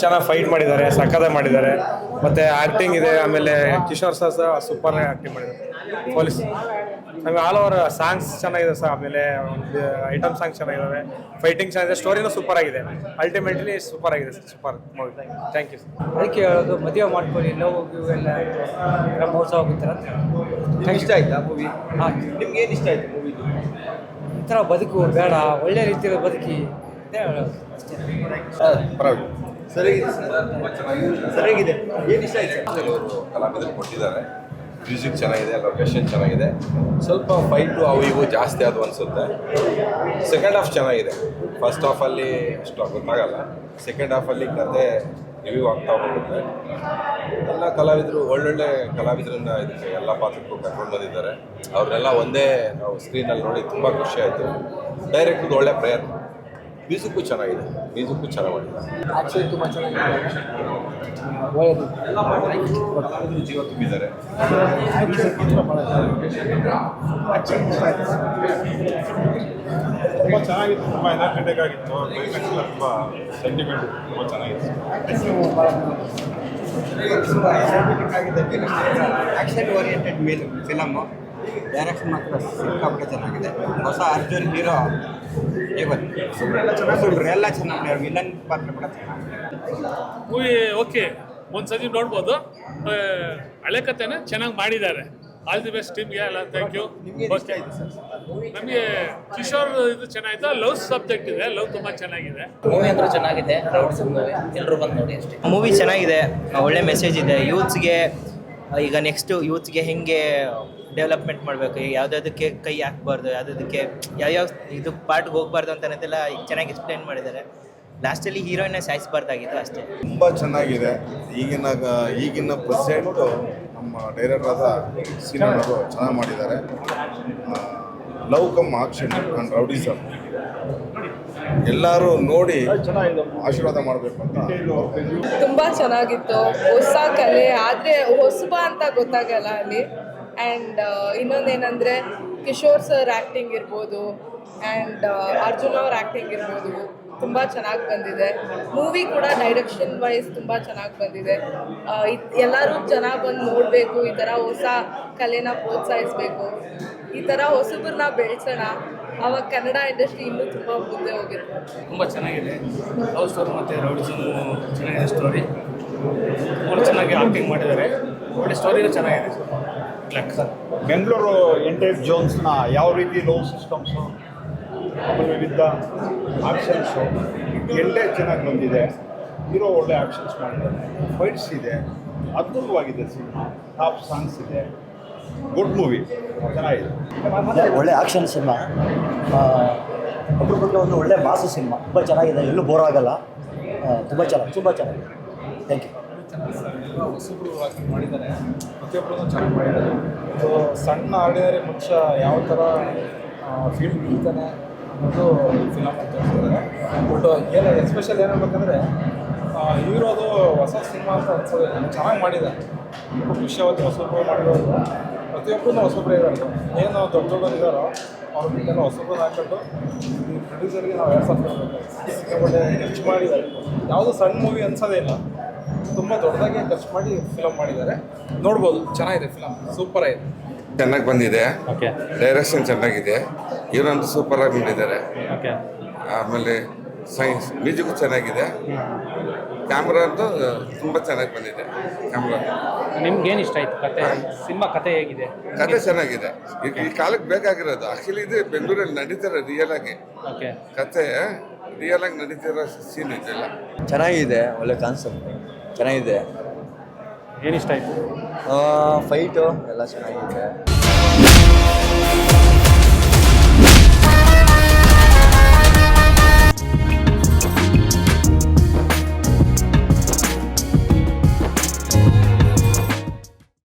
ಚೆನ್ನಾಗಿ ಫೈಟ್ ಮಾಡಿದ್ದಾರೆ, ಸಕ್ಕತ್ತಾಗಿ ಮಾಡಿದ್ದಾರೆ. ಮತ್ತೆ ಆಕ್ಟಿಂಗ್ ಇದೆ. ಆಮೇಲೆ ಕಿಶೋರ್ ಸರ್ ಸೂಪರ್ ಆಕ್ಟಿಂಗ್ ಮಾಡಿದ್ದಾರೆ. ಪೊಲೀಸ್ ಆಮೇಲೆ ಆಲ್ ಓವರ್ ಸಾಂಗ್ಸ್ ಚೆನ್ನಾಗಿದೆ ಸರ್. ಆಮೇಲೆ ಒಂದು ಐಟಮ್ ಸಾಂಗ್ ಚೆನ್ನಾಗಿದ್ದಾವೆ, ಫೈಟಿಂಗ್ ಚೆನ್ನಾಗಿದೆ, ಸ್ಟೋರಿನೂ ಸೂಪರ್ ಆಗಿದೆ. ಅಲ್ಟಿಮೇಟ್ಲಿ ಸೂಪರ್ ಆಗಿದೆ sir, super movie. Thank you sir. ಅದಕ್ಕೆ ಹೇಳೋದು ಮದುವೆ ಮಾಡ್ಕೊಳ್ಳಿ, ಲವ್ ಎಲ್ಲ ಮೋಸ ಹೋಗುತ್ತಾರೆ ಅಂತ. ಇಷ್ಟ ಆಯ್ತಾ ಮೂವಿ? ಹಾಂ, ನಿಮ್ಗೆ ಏನು ಇಷ್ಟ ಆಯ್ತು ಮೂವಿ? ಈ ಥರ ಬದುಕು ಬೇಡ, ಒಳ್ಳೆ ರೀತಿಯಲ್ಲಿ ಬದುಕಿ ಅಂತ ಹೇಳೋದು ಅಷ್ಟೇ. ಪರವಾಗಿಲ್ಲ, ಸರಿಯಾಗಿದೆ. ಏನು ಇಷ್ಟ ಆಯ್ತು? ಕೆಲವರು ಕಲಾವಿದರು ಕೊಟ್ಟಿದ್ದಾರೆ. ಮ್ಯೂಸಿಕ್ ಚೆನ್ನಾಗಿದೆ, ಲೊಕೇಶನ್ ಚೆನ್ನಾಗಿದೆ. ಸ್ವಲ್ಪ ಫೈಟು ಅವು ಇವು ಜಾಸ್ತಿ ಆದವು ಅನಿಸುತ್ತೆ. ಸೆಕೆಂಡ್ ಹಾಫ್ ಚೆನ್ನಾಗಿದೆ. ಫಸ್ಟ್ ಹಾಫಲ್ಲಿ ಅಷ್ಟು ಗೊತ್ತಾಗಲ್ಲ. ಸೆಕೆಂಡ್ ಹಾಫಲ್ಲಿ ಕತೆ ರಿವ್ಯೂ ಆಗ್ತಾ ಹೋಗುತ್ತೆ. ಎಲ್ಲ ಕಲಾವಿದರು ಒಳ್ಳೊಳ್ಳೆ ಕಲಾವಿದರನ್ನ ಇದಕ್ಕೆ ಎಲ್ಲ ಪಾತ್ರಕ್ಕೂ ಕರ್ಕೊಂಡು ಬಂದಿದ್ದಾರೆ. ಅವ್ರನ್ನೆಲ್ಲ ಒಂದೇ ನಾವು ಸ್ಕ್ರೀನಲ್ಲಿ ನೋಡಿ ತುಂಬ ಖುಷಿ ಆಯಿತು. ಡೈರೆಕ್ಟ್ರದ್ದು ಒಳ್ಳೆ ಪ್ರಯತ್ನ. ಮ್ಯೂಸಿಕ್ಕು ಚೆನ್ನಾಗಿದೆ, ಮ್ಯೂಸಿಕ್ಕು ಚೆನ್ನಾಗಿ ಮಾಡಿದ್ದಾರೆ. ಆ್ಯಕ್ಚುಲಿ ತುಂಬ ಚೆನ್ನಾಗಿದೆ, ಒಳ್ಳೆಯದು. ಜೀವ ತುಂಬಿದ್ದಾರೆ. ತುಂಬ ಚೆನ್ನಾಗಿತ್ತು, ತುಂಬ ಎನರ್ಜೆಟಿಕ್ ಆಗಿತ್ತು. ಕ್ಲೈಮ್ಯಾಕ್ಸ್ ಎಲ್ಲ ತುಂಬ ಸೆಂಟಿಮೆಂಟ್, ತುಂಬ ಚೆನ್ನಾಗಿತ್ತು. ತುಂಬ ಎನರ್ಜೆಟಿಕ್ ಆಗಿದೆ film. Action oriented film. Direction ಮಾತ್ರ ಸಿಕ್ಕಾಪಟ್ಟೆ ಚೆನ್ನಾಗಿದೆ. ಹೊಸ ಅರ್ಜುನ್ ಹೀರೋ ಎಲ್ಲ ಚೆನ್ನಾಗಿದೆ. ವಿಲನ್ ಪಾತ್ರ ಕೂಡ ಚೆನ್ನಾಗಿದೆ. ಮೂವಿ ಓಕೆ, ಒಂದ್ಸತಿ ನೋಡ್ಬೋದು. ಹಳೆ ಕಥೆನ ಚೆನ್ನಾಗಿ ಮಾಡಿದ್ದಾರೆ. ಆಲ್ ದಿ ಬೆಸ್ಟ್ ಟೀಮ್ಗೆ ಎಲ್ಲ. Thank you. ನಮಗೆ ಕಿಶೋರ್ ಇದು ಚೆನ್ನಾಗಿತ್ತು. ಲವ್ ಸಬ್ಜೆಕ್ಟ್ ಇದೆ, ಲವ್ ತುಂಬ ಚೆನ್ನಾಗಿದೆ. ಮೂವಿ ಅಂದ್ರೂ ಚೆನ್ನಾಗಿದೆ. ಎಲ್ಲರೂ ಬಂದು ನೋಡಿ ಅಷ್ಟೇ. ಮೂವಿ ಚೆನ್ನಾಗಿದೆ, ಒಳ್ಳೆ ಮೆಸೇಜ್ ಇದೆ ಯೂತ್ಸ್ಗೆ. ಈಗ ನೆಕ್ಸ್ಟು ಯೂತ್ಸ್ಗೆ ಹೆಂಗೆ ಡೆವಲಪ್ಮೆಂಟ್ ಮಾಡಬೇಕು, ಯಾವುದಕ್ಕೆ ಕೈ ಹಾಕ್ಬಾರ್ದು, ಯಾವುದಕ್ಕೆ ಯಾವ್ಯಾವ ಇದು ಪಾರ್ಟ್ಗೆ ಹೋಗ್ಬಾರ್ದು ಅಂತನದೆಲ್ಲ ಈಗ ಚೆನ್ನಾಗಿ ಎಕ್ಸ್ಪ್ಲೇನ್ ಮಾಡಿದ್ದಾರೆ. ಲಾಸ್ಟಲ್ಲಿ ಹೀರೋಯಿನ್ನ ಸಾಯಿಸಬಾರ್ದಾಗಿತ್ತು ಅಷ್ಟೇ. ತುಂಬ ಚೆನ್ನಾಗಿದೆ. ಈಗಿನ ಪ್ರೆಸಿಡೆಂಟು ನಮ್ಮ ಡೈರೆಕ್ಟರ್ ಆದ ಸಿನಿಮಾರು ಚೆನ್ನಾಗಿ ಮಾಡಿದ್ದಾರೆ. Love come action and rowdyism ಎಲ್ಲರೂ ನೋಡಿ ಆಶೀರ್ವಾದ ಮಾಡಬೇಕು ಅಂತ. ತುಂಬ ಚೆನ್ನಾಗಿತ್ತು. ಹೊಸ ಕಲೆ, ಆದರೆ ಹೊಸಬ ಅಂತ ಗೊತ್ತಾಗಲ್ಲ ಅಲ್ಲಿ. ಆ್ಯಂಡ್ ಇನ್ನೊಂದೇನೆಂದರೆ ಕಿಶೋರ್ ಸರ್ ಆ್ಯಕ್ಟಿಂಗ್ ಇರ್ಬೋದು, ಆ್ಯಂಡ್ ಅರ್ಜುನ್ ಅವ್ರ ಆ್ಯಕ್ಟಿಂಗ್ ಇರ್ಬೋದು, ತುಂಬ ಚೆನ್ನಾಗಿ ಬಂದಿದೆ. ಮೂವಿ ಕೂಡ ಡೈರೆಕ್ಷನ್ ವೈಸ್ ತುಂಬ ಚೆನ್ನಾಗಿ ಬಂದಿದೆ. ಎಲ್ಲರೂ ಜನ ಬಂದು ನೋಡಬೇಕು. ಈ ಥರ ಹೊಸ ಕಲೆನ ಪ್ರೋತ್ಸಾಹಿಸಬೇಕು. ಈ ಥರ ಹೊಸಬ್ರನ್ನ ಬೆಳೆಸೋಣ, ಆವಾಗ ಕನ್ನಡ ಇಂಡಸ್ಟ್ರಿ ಇನ್ನೂ ತುಂಬ ಮುಂದೆ ಹೋಗುತ್ತೆ. ತುಂಬ ಚೆನ್ನಾಗಿದೆ. ಲವ್ ಸ್ಟೋರಿ ಮತ್ತು ರೌಡಿಸಮ್ ಚೆನ್ನಾಗಿದೆ. ಸ್ಟೋರಿ ತುಂಬ ಚೆನ್ನಾಗಿ ಆ್ಯಕ್ಟಿಂಗ್ ಮಾಡಿದ್ದಾರೆ. ಒಳ್ಳೆ ಸ್ಟೋರಿನೂ ಚೆನ್ನಾಗಿದೆ. ಬೆಂಗಳೂರು ಎಂಟೈರ್ ಜೋನ್ಸ್ನ ಯಾವ ರೀತಿ ಲವ್ ಸಿಸ್ಟಮ್ಸು, ಆಮೇಲೆ ವಿವಿಧ ಆಕ್ಷನ್ಸು ಎಲ್ಲೇ ಚೆನ್ನಾಗಿ ಬಂದಿದೆ. ಹೀರೋ ಒಳ್ಳೆ ಆಕ್ಷನ್ಸ್ ಮಾಡಿದ್ದಾರೆ, ಫೈಟ್ಸ್ ಇದೆ, ಅದ್ಭುತವಾಗಿದೆ ಸಿನಿಮಾ. ಟಾಪ್ ಸಾಂಗ್ಸ್ ಇದೆ. ಗುಡ್ ಮೂವಿ, ಚೆನ್ನಾಗಿದೆ. ಒಳ್ಳೆ ಆಕ್ಷನ್ ಸಿನಿಮಾ, ಒಬ್ಬರ ಬಗ್ಗೆ ಒಂದು ಒಳ್ಳೆ ಮಾಸು ಸಿನಿಮಾ. ತುಂಬ ಚೆನ್ನಾಗಿದೆ, ಎಲ್ಲೂ ಬೋರ್ ಆಗಲ್ಲ. ತುಂಬ ಚೆನ್ನಾಗಿದೆ. Thank you. ಹೊಸಬ್ರು ಆಕ್ಟಿಂಗ್ ಮಾಡಿದ್ದಾರೆ, ಪ್ರತಿಯೊಬ್ಬರೂ ಚೆನ್ನಾಗಿ ಮಾಡಿದ್ದಾರೆ. ಸೊ ಸಣ್ಣ ಆರ್ಡಿನರಿ ಮನುಷ್ಯ ಯಾವ ಥರ ಫೀಲ್ಡ್ ಇರ್ತಾನೆ ಅನ್ನೋದು ಫಿಲಮ್ ಅಂತ ಹೇಳ್ತಿದ್ದಾರೆ. ಬಟ್ ಏನು ಎಸ್ಪೆಷಲ್ ಏನಾಗಬೇಕಂದ್ರೆ ಹೀರೋದು ಹೊಸ ಸಿನಿಮಾ ಅಂತ ಅನ್ಸೋದಿಲ್ಲ, ಚೆನ್ನಾಗಿ ಮಾಡಿದ್ದಾರೆ. ತುಂಬ ಖುಷಿಯಾವತ್ತು ಹೊಸಬ್ರು ಮಾಡಿರೋದು. ಪ್ರತಿಯೊಬ್ಬರೂ ಹೊಸಬ್ರು ಇರೋದು. ಏನು ದೊಡ್ಡವರು ಇದ್ದಾರೋ ಅವ್ರ ಬಿಟ್ಟೆಲ್ಲ ಹೊಸಬ್ರು ಹಾಕೊಂಡು ಈ ಪ್ರೊಡ್ಯೂಸರ್ಗೆ ನಾವು 2000 ಸಿಕ್ಕಾಪಟ್ಟೆ ಖರ್ಚು ಮಾಡಿದ್ದಾರೆ. ಯಾವುದೂ ಸಣ್ಣ ಮೂವಿ ಅನ್ಸೋದೇ ಇಲ್ಲ, ತುಂಬ ದೊಡ್ಡದಾಗಿ ಖರ್ಚು ಮಾಡಿ ಫಿಲಮ್ ಮಾಡಿದ್ದಾರೆ. ನೋಡ್ಬೋದು, ಚೆನ್ನಾಗಿದೆ ಫಿಲಮ್, ಸೂಪರ್ ಆಗಿದೆ. ಚೆನ್ನಾಗಿ ಬಂದಿದೆ. ಡೈರೆಕ್ಷನ್ ಚೆನ್ನಾಗಿದೆ. ಹೀರೋಂತೂ ಸೂಪರಾಗಿ ಮಾಡಿದ್ದಾರೆ. ಆಮೇಲೆ ಸೈನ್ಸ್ ಮ್ಯೂಸಿಕ್ ಚೆನ್ನಾಗಿದೆ. ಕ್ಯಾಮ್ರಾ ಅಂತೂ ತುಂಬ ಚೆನ್ನಾಗಿ ಬಂದಿದೆ. ಕ್ಯಾಮ್ರಾ ನಿಮ್ಗೇನು ಇಷ್ಟ ಆಯಿತು? ಕತೆ, ಸಿನಿಮಾ ಕತೆ ಹೇಗಿದೆ? ಕತೆ ಚೆನ್ನಾಗಿದೆ. ಈ ಕಾಲಕ್ಕೆ ಬೇಕಾಗಿರೋದು. ಆ್ಯಕ್ಚುಲಿ ಇದು ಬೆಂಗಳೂರಲ್ಲಿ ನಡೀತಾರೆ ರಿಯಲ್ ಆಗಿ. ಕತೆ ರಿಯಲ್ ಆಗಿ ನಡೀತಿರೋ ಸೀನ್ ಇದೆಲ್ಲ ಚೆನ್ನಾಗಿದೆ. ಒಳ್ಳೆ ಕಾನ್ಸೆಪ್ಟ್ ಚೆನ್ನಾಗಿದೆ. ಏನು ಇಷ್ಟ ಆಯಿತು? ಫೈಟು ಎಲ್ಲ ಚೆನ್ನಾಗಿದೆ.